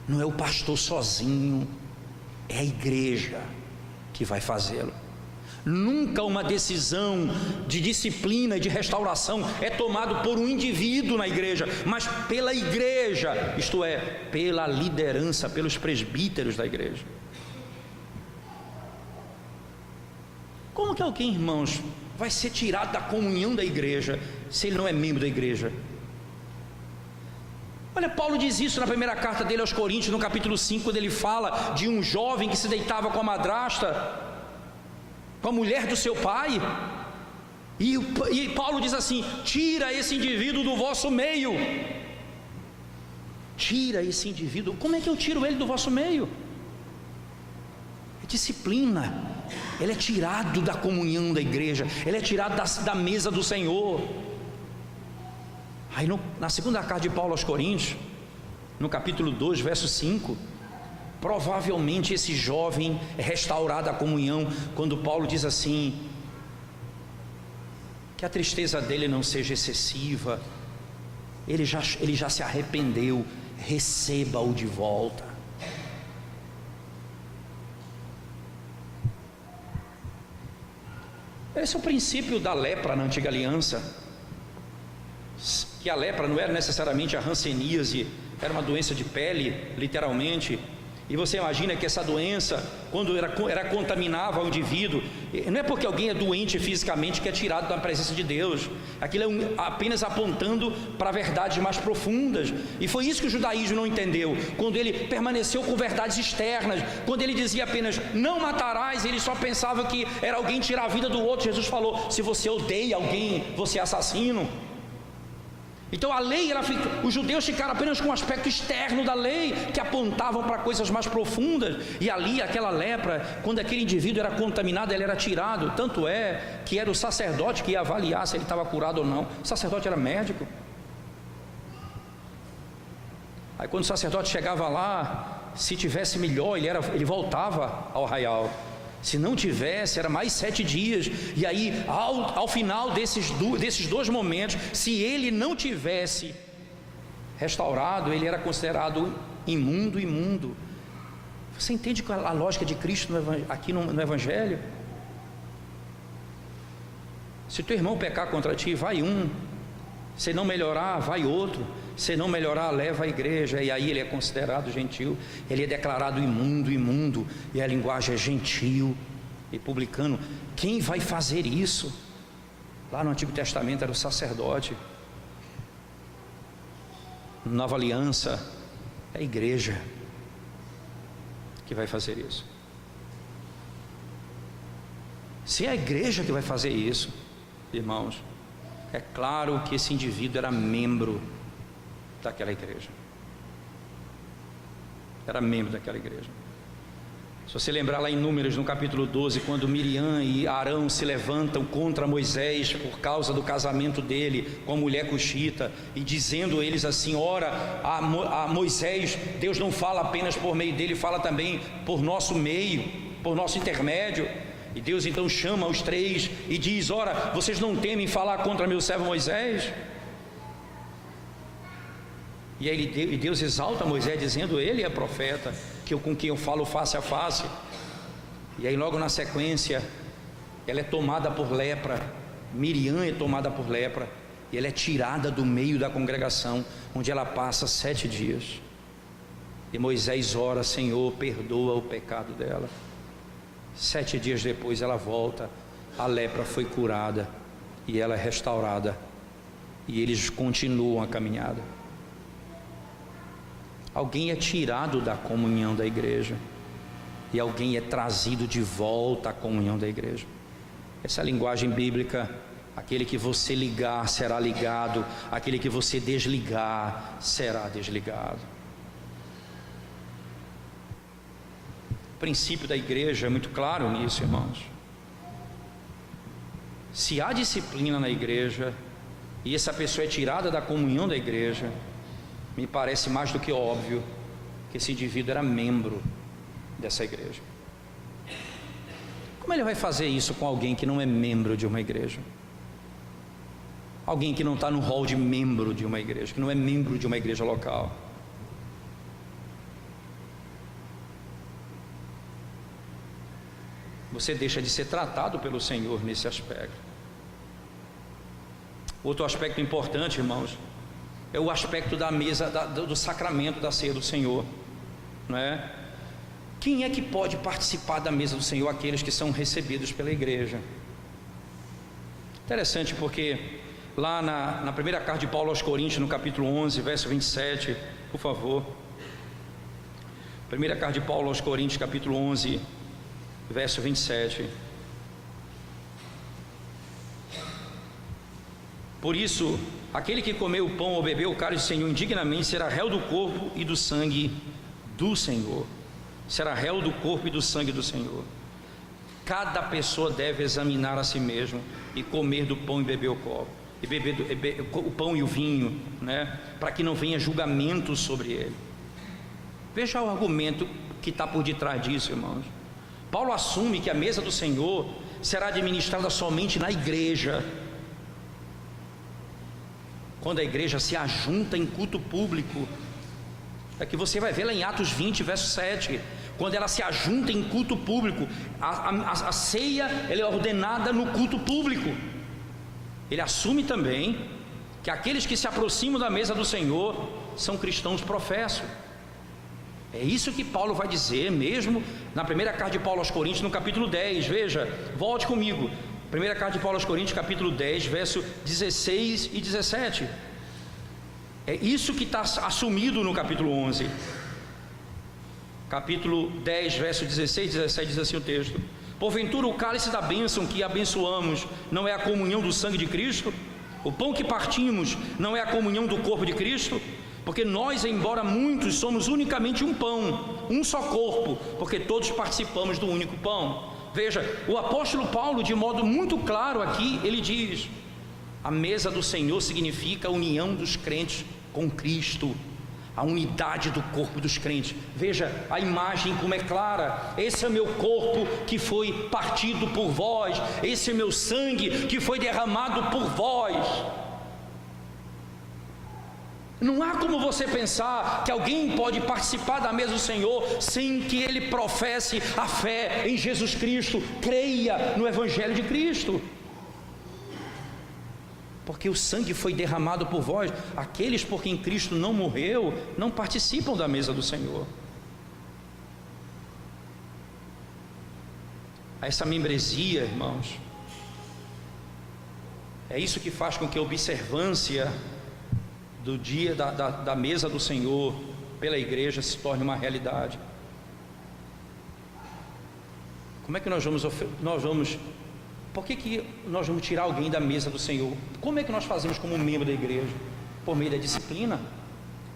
Não é o pastor sozinho, é a igreja que vai fazê-lo. Nunca uma decisão de disciplina e de restauração é tomada por um indivíduo na igreja, mas pela igreja, isto é, pela liderança, pelos presbíteros da igreja. Como que alguém, irmãos, vai ser tirado da comunhão da igreja se ele não é membro da igreja? Olha, Paulo diz isso na primeira carta dele aos Coríntios, no capítulo 5, quando ele fala de um jovem que se deitava com a madrasta, com a mulher do seu pai, e Paulo diz assim: tira esse indivíduo do vosso meio. Tira esse indivíduo. Como é que eu tiro ele do vosso meio? É disciplina. Ele é tirado da comunhão da igreja, ele é tirado da mesa do Senhor. Aí na segunda carta de Paulo aos Coríntios, no capítulo 2, verso 5, provavelmente esse jovem é restaurado à comunhão, quando Paulo diz assim: que a tristeza dele não seja excessiva, ele já se arrependeu, receba-o de volta. Esse é o princípio da lepra na antiga aliança, que a lepra não era necessariamente a hanseníase, era uma doença de pele, literalmente. E você imagina que essa doença, quando contaminava o indivíduo, não é porque alguém é doente fisicamente que é tirado da presença de Deus. Aquilo é apenas apontando para verdades mais profundas. E foi isso que o judaísmo não entendeu, quando ele permaneceu com verdades externas. Quando ele dizia apenas não matarás, ele só pensava que era alguém tirar a vida do outro. Jesus falou: se você odeia alguém, você é assassino. Então a lei, os judeus ficaram apenas com o aspecto externo da lei, que apontavam para coisas mais profundas. E ali aquela lepra, quando aquele indivíduo era contaminado, ele era tirado. Tanto é que era o sacerdote que ia avaliar se ele estava curado ou não. O sacerdote era médico. Aí quando o sacerdote chegava lá, se tivesse melhor, ele voltava ao arraial. Se não tivesse, era mais 7 dias. E aí, ao final desses 2 momentos, se ele não tivesse restaurado, ele era considerado imundo. Você entende a lógica de Cristo aqui no Evangelho? Se teu irmão pecar contra ti, vai um. Se não melhorar, vai outro. Se não melhorar, leva a igreja. E aí ele é considerado gentil. Ele é declarado imundo. E a linguagem é gentil e publicano. Quem vai fazer isso? Lá no Antigo Testamento era o sacerdote. Nova Aliança é a igreja que vai fazer isso. Se é a igreja que vai fazer isso, irmãos, é claro que esse indivíduo era membro daquela igreja. Era membro daquela igreja. Se você lembrar lá em Números, no capítulo 12, quando Miriam e Arão se levantam contra Moisés por causa do casamento dele com a mulher cuxita, e dizendo eles assim: ora, a Moisés, Deus não fala apenas por meio dele, fala também por nosso meio, por nosso intermédio. E Deus então chama os 3 e diz: ora, vocês não temem falar contra meu servo Moisés? E aí Deus exalta Moisés, dizendo: ele é profeta, com quem eu falo face a face. E aí logo na sequência, ela é tomada por lepra. Miriam é tomada por lepra, e ela é tirada do meio da congregação, onde ela passa 7 dias. E Moisés ora: Senhor, perdoa o pecado dela. 7 dias depois ela volta a lepra foi curada e ela é restaurada, e eles continuam a caminhada. Alguém é tirado da comunhão da igreja e alguém é trazido de volta à comunhão da igreja. Essa é a linguagem bíblica. Aquele que você ligar será ligado, aquele que você desligar será desligado. O princípio da igreja é muito claro nisso, irmãos. Se há disciplina na igreja e essa pessoa é tirada da comunhão da igreja, me parece mais do que óbvio que esse indivíduo era membro dessa igreja. Como ele vai fazer isso com alguém que não é membro de uma igreja? Alguém que não está no rol de membro de uma igreja, que não é membro de uma igreja local. Você deixa de ser tratado pelo Senhor nesse aspecto. Outro aspecto importante, irmãos, é o aspecto da mesa, do sacramento da ceia do Senhor, não é? Quem é que pode participar da mesa do Senhor? Aqueles que são recebidos pela igreja. Interessante, porque lá na primeira carta de Paulo aos Coríntios, no capítulo 11, verso 27, por favor. Primeira carta de Paulo aos Coríntios, capítulo 11, verso 27. Por isso, aquele que comeu o pão ou bebeu o cálice do Senhor indignamente será réu do corpo e do sangue do Senhor. Será réu do corpo e do sangue do Senhor. Cada pessoa deve examinar a si mesmo e comer do pão e beber o copo, e beber o pão e o vinho, né? Para que não venha julgamento sobre ele. Veja o argumento que está por detrás disso, irmãos. Paulo assume que a mesa do Senhor será administrada somente na igreja, quando a igreja se ajunta em culto público. É que você vai ver lá em Atos 20, verso 7, quando ela se ajunta em culto público, a ceia ela é ordenada no culto público. Ele assume também que aqueles que se aproximam da mesa do Senhor são cristãos professos. É isso que Paulo vai dizer mesmo na primeira carta de Paulo aos Coríntios, no capítulo 10, veja, volte comigo, primeira carta de Paulo aos Coríntios, capítulo 10, verso 16 e 17, é isso que está assumido no capítulo 11, capítulo 10, verso 16 e 17, diz assim o texto: porventura o cálice da bênção que abençoamos não é a comunhão do sangue de Cristo? O pão que partimos não é a comunhão do corpo de Cristo? Porque nós, embora muitos, somos unicamente um pão, um só corpo, porque todos participamos do único pão. Veja, o apóstolo Paulo, de modo muito claro aqui, ele diz: a mesa do Senhor significa a união dos crentes com Cristo, a unidade do corpo dos crentes. Veja a imagem como é clara: esse é o meu corpo que foi partido por vós, esse é o meu sangue que foi derramado por vós. Não há como você pensar que alguém pode participar da mesa do Senhor sem que ele professe a fé em Jesus Cristo, creia no Evangelho de Cristo, porque o sangue foi derramado por vós. Aqueles por quem Cristo não morreu não participam da mesa do Senhor. Essa membresia, irmãos, é isso que faz com que a observância do dia da mesa do Senhor pela igreja se torne uma realidade. Como é que nós vamos por que nós vamos tirar alguém da mesa do Senhor? Como é que nós fazemos como membro da igreja? Por meio da disciplina.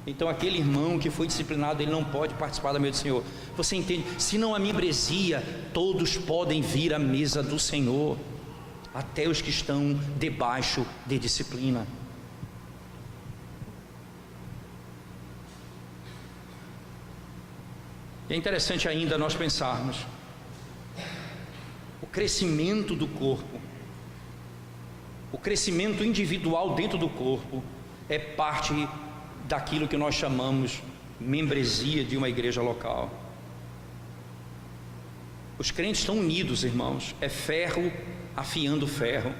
Então aquele irmão que foi disciplinado, ele não pode participar da mesa do Senhor. Você entende? Se não há membresia, todos podem vir à mesa do Senhor, até os que estão debaixo de disciplina. É interessante ainda nós pensarmos o crescimento do corpo, o crescimento individual dentro do corpo é parte daquilo que nós chamamos membresia de uma igreja local. Os crentes estão unidos, irmãos, é ferro afiando ferro.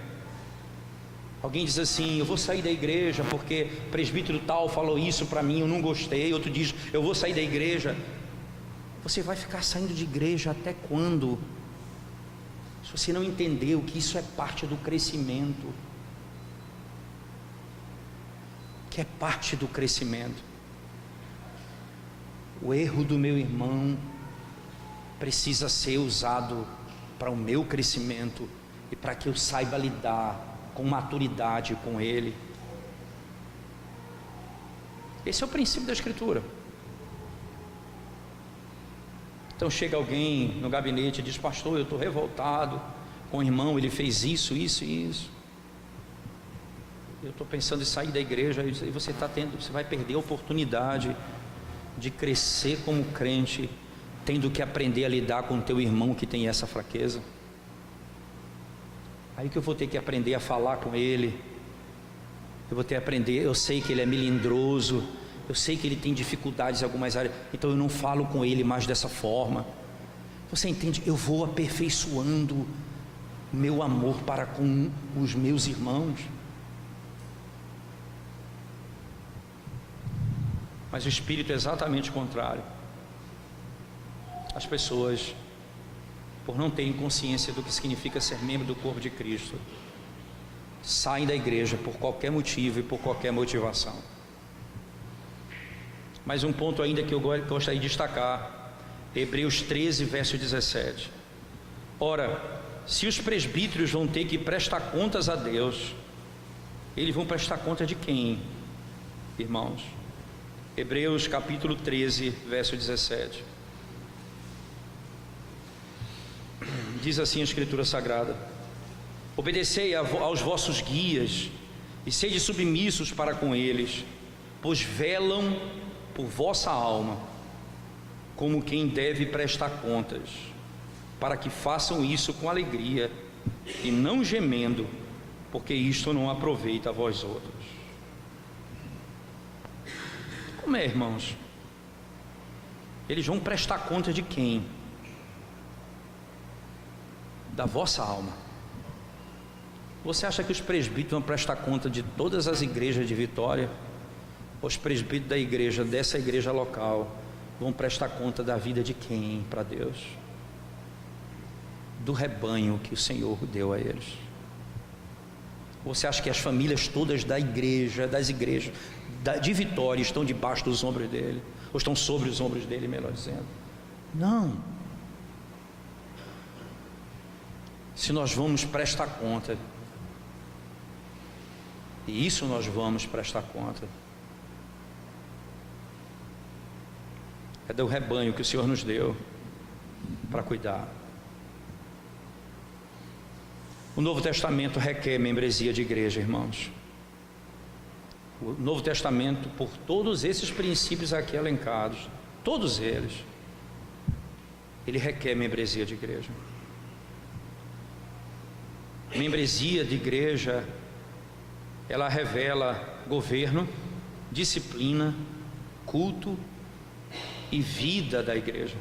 Alguém diz assim: eu vou sair da igreja porque presbítero tal falou isso para mim, eu não gostei. Outro diz: eu vou sair da igreja. Você vai ficar saindo de igreja até quando? Se você não entendeu que isso é parte do crescimento, que é parte do crescimento, o erro do meu irmão precisa ser usado para o meu crescimento e para que eu saiba lidar com maturidade com ele. Esse é o princípio da Escritura. Então chega alguém no gabinete e diz: pastor, eu estou revoltado com o irmão, ele fez isso, isso e isso. Eu estou pensando em sair da igreja. E você vai perder a oportunidade de crescer como crente, tendo que aprender a lidar com o teu irmão que tem essa fraqueza. Aí que eu vou ter que aprender a falar com ele. Eu vou ter que aprender, eu sei que ele é melindroso, eu sei que ele tem dificuldades em algumas áreas, então eu não falo com ele mais dessa forma. Você entende? Eu vou aperfeiçoando meu amor para com os meus irmãos. Mas o espírito é exatamente o contrário. As pessoas, por não terem consciência do que significa ser membro do corpo de Cristo, saem da igreja por qualquer motivo e por qualquer motivação. Mas um ponto ainda que eu gostaria de destacar, Hebreus 13, verso 17. Ora, se os presbíteros vão ter que prestar contas a Deus, eles vão prestar conta de quem, irmãos? Hebreus capítulo 13, verso 17. Diz assim a Escritura Sagrada: obedecei aos vossos guias e sede submissos para com eles, pois velam por vossa alma, como quem deve prestar contas, para que façam isso com alegria e não gemendo, porque isto não aproveita a vós outros. Como é, irmãos? Eles vão prestar conta de quem? Da vossa alma. Você acha que os presbíteros vão prestar conta de todas as igrejas de Vitória? Os presbíteros da igreja, dessa igreja local, vão prestar conta da vida de quem para Deus? Do rebanho que o Senhor deu a eles. Você acha que as famílias todas da igreja, das igrejas de Vitória estão debaixo dos ombros dele? Ou estão sobre os ombros dele, melhor dizendo? Não. Se nós vamos prestar conta, e isso nós vamos prestar conta, é do rebanho que o Senhor nos deu para cuidar. O Novo Testamento requer membresia de igreja, irmãos. O Novo Testamento, por todos esses princípios aqui elencados, todos eles, ele requer membresia de igreja. Membresia de igreja, ela revela governo, disciplina, culto e vida da igreja.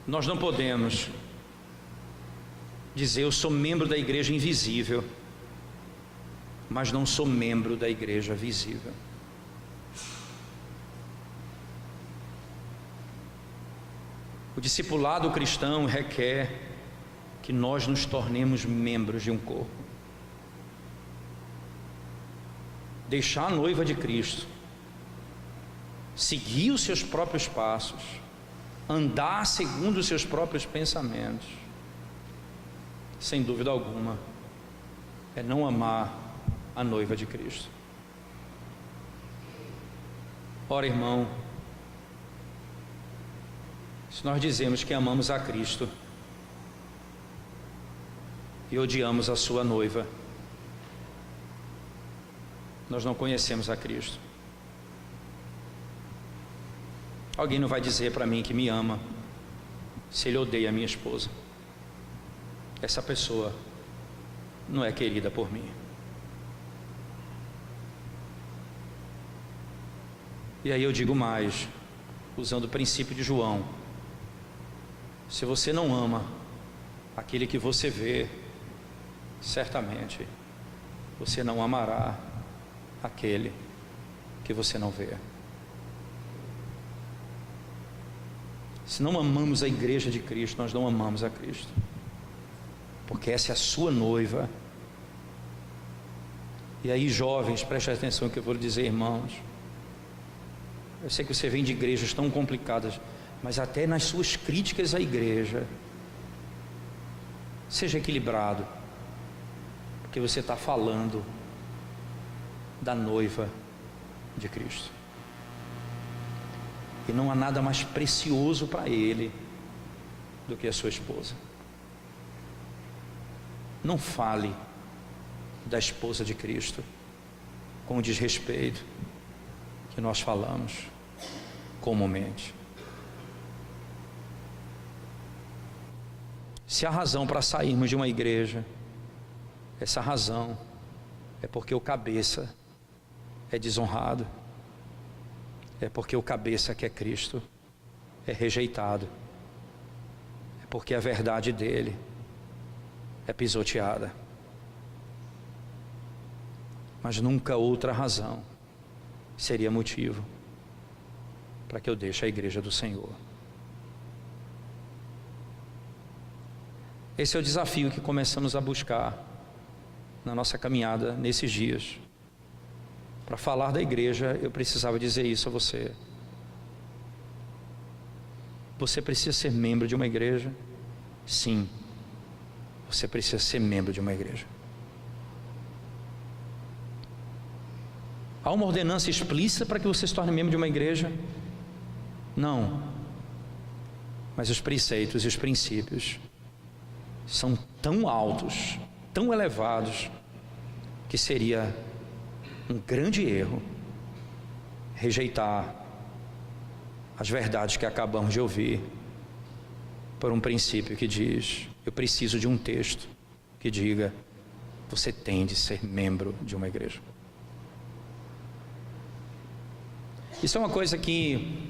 Nós não podemos dizer: eu sou membro da igreja invisível, mas não sou membro da igreja visível. O discipulado cristão requer que nós nos tornemos membros de um corpo. Deixar a noiva de Cristo, seguir os seus próprios passos, andar segundo os seus próprios pensamentos, sem dúvida alguma, é não amar a noiva de Cristo. Ora, irmão, se nós dizemos que amamos a Cristo e odiamos a sua noiva, nós não conhecemos a Cristo. Alguém não vai dizer para mim que me ama se ele odeia a minha esposa. Essa pessoa não é querida por mim. E aí eu digo mais, usando o princípio de João: se você não ama aquele que você vê, certamente você não amará aquele que você não vê. Se não amamos a igreja de Cristo, nós não amamos a Cristo, porque essa é a sua noiva. E aí, jovens, preste atenção no que eu vou lhe dizer, irmãos. Eu sei que você vem de igrejas tão complicadas, mas até nas suas críticas à igreja, seja equilibrado, porque você está falando da noiva de Cristo, e não há nada mais precioso para Ele do que a sua esposa. Não fale da esposa de Cristo com o desrespeito que nós falamos comumente. Se há razão para sairmos de uma igreja, essa razão é porque o cabeça é desonrado, é porque o cabeça, que é Cristo, é rejeitado, é porque a verdade dele é pisoteada. Mas nunca outra razão seria motivo para que eu deixe a igreja do Senhor. Esse é o desafio que começamos a buscar na nossa caminhada nesses dias. Para falar da igreja, eu precisava dizer isso a você. Você precisa ser membro de uma igreja? Sim, você precisa ser membro de uma igreja. Há uma ordenança explícita para que você se torne membro de uma igreja? Não. Mas os preceitos e os princípios são tão altos, tão elevados, que seria um grande erro rejeitar as verdades que acabamos de ouvir por um princípio que diz: eu preciso de um texto que diga, você tem de ser membro de uma igreja. Isso é uma coisa que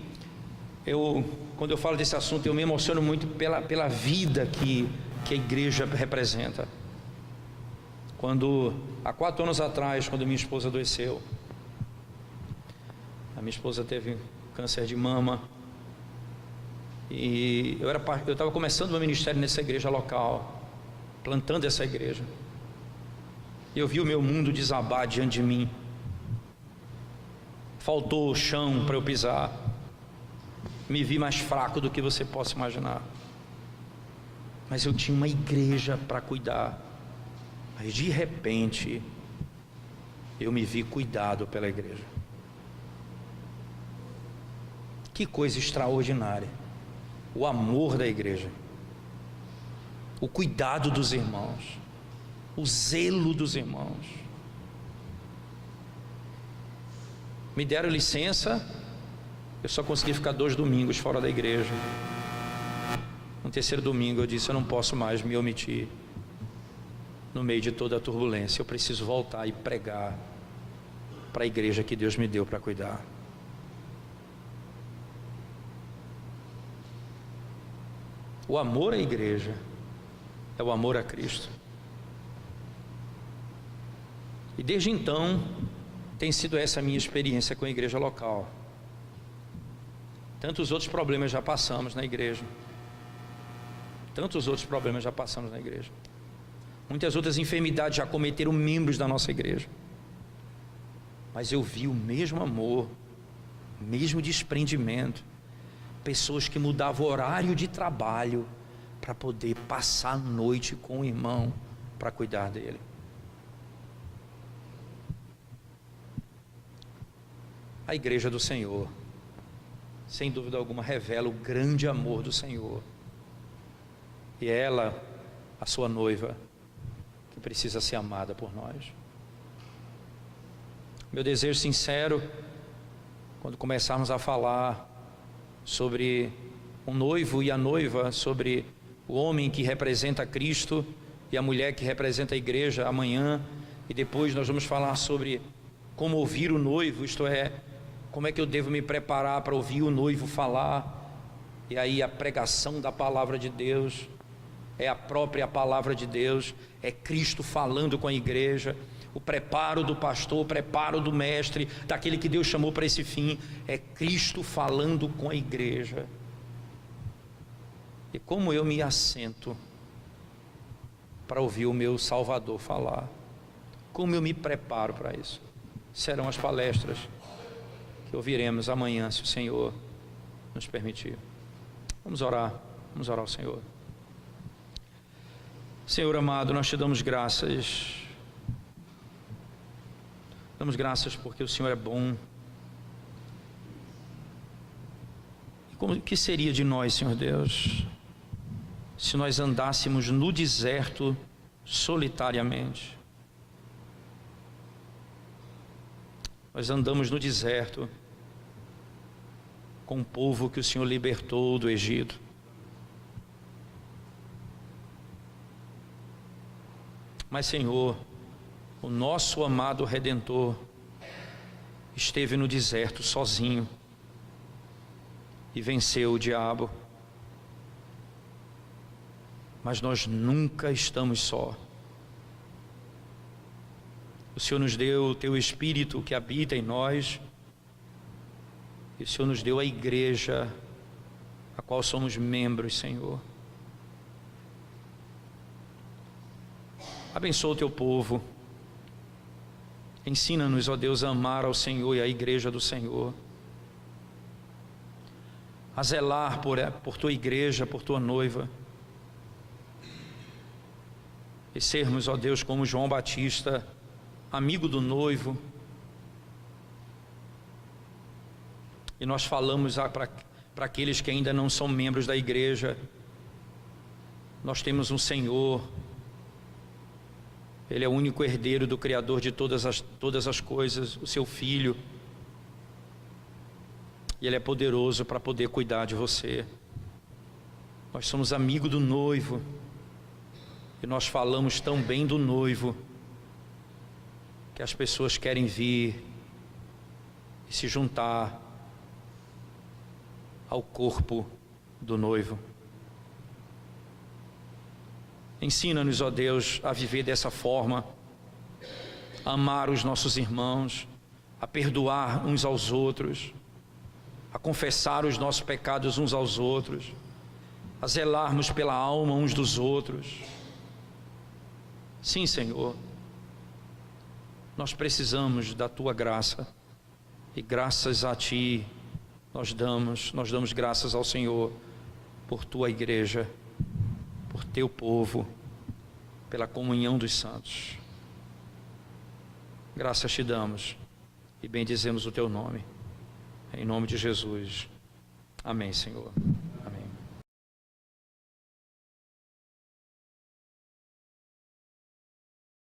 quando eu falo desse assunto, eu me emociono muito pela vida que a igreja representa. Há 4 anos atrás, quando minha esposa adoeceu, a minha esposa teve câncer de mama, e eu estava começando meu ministério nessa igreja local, plantando essa igreja, e eu vi o meu mundo desabar diante de mim. Faltou chão para eu pisar, me vi mais fraco do que você possa imaginar, mas eu tinha uma igreja para cuidar. Mas de repente eu me vi cuidado pela igreja. Que coisa extraordinária! O amor da igreja, o cuidado dos irmãos, o zelo dos irmãos. Me deram licença, eu só consegui ficar 2 domingos fora da igreja. No 3º domingo eu disse: eu não posso mais me omitir no meio de toda a turbulência, eu preciso voltar e pregar para a igreja que Deus me deu para cuidar. O amor à igreja é o amor a Cristo. E desde então tem sido essa a minha experiência com a igreja local. Tantos outros problemas já passamos na igreja. Tantos outros problemas já passamos na igreja. Muitas outras enfermidades já cometeram membros da nossa igreja. Mas eu vi o mesmo amor, o mesmo desprendimento. Pessoas que mudavam o horário de trabalho para poder passar a noite com o irmão para cuidar dele. A igreja do Senhor, sem dúvida alguma, revela o grande amor do Senhor. E ela, a sua noiva, que precisa ser amada por nós. Meu desejo sincero, quando começarmos a falar sobre o noivo e a noiva, sobre o homem que representa Cristo e a mulher que representa a igreja amanhã, e depois nós vamos falar sobre como ouvir o noivo, isto é, como é que eu devo me preparar para ouvir o noivo falar. E aí a pregação da palavra de Deus é a própria palavra de Deus, é Cristo falando com a igreja. O preparo do pastor, o preparo do mestre, daquele que Deus chamou para esse fim, é Cristo falando com a igreja. E como eu me assento para ouvir o meu Salvador falar? Como eu me preparo para isso? Serão as palestras que ouviremos amanhã, se o Senhor nos permitir. Vamos orar ao Senhor. Senhor amado, nós te damos graças. Damos graças porque o Senhor é bom. O que seria de nós, Senhor Deus, se nós andássemos no deserto solitariamente? Nós andamos no deserto com o povo que o Senhor libertou do Egito. Mas, Senhor, o nosso amado Redentor esteve no deserto sozinho e venceu o diabo. Mas nós nunca estamos só. O Senhor nos deu o Teu Espírito que habita em nós, e o Senhor nos deu a igreja, a qual somos membros, Senhor. Abençoa o Teu povo. Ensina-nos, ó Deus, a amar ao Senhor e à igreja do Senhor, a zelar por Tua igreja, por Tua noiva, e sermos, ó Deus, como João Batista, amigo do noivo. E nós falamos para aqueles que ainda não são membros da igreja: nós temos um Senhor, Ele é o único herdeiro do Criador de todas as coisas, o Seu Filho, e Ele é poderoso para poder cuidar de você. Nós somos amigos do noivo, e nós falamos tão bem do noivo, que as pessoas querem vir e se juntar ao corpo do noivo. Ensina-nos, ó Deus, a viver dessa forma, a amar os nossos irmãos, a perdoar uns aos outros, a confessar os nossos pecados uns aos outros, a zelarmos pela alma uns dos outros. Sim, Senhor, nós precisamos da Tua graça, e graças a Ti nós damos graças ao Senhor por Tua igreja, por Teu povo, pela comunhão dos santos. Graças Te damos e bendizemos o Teu nome, em nome de Jesus. Amém, Senhor.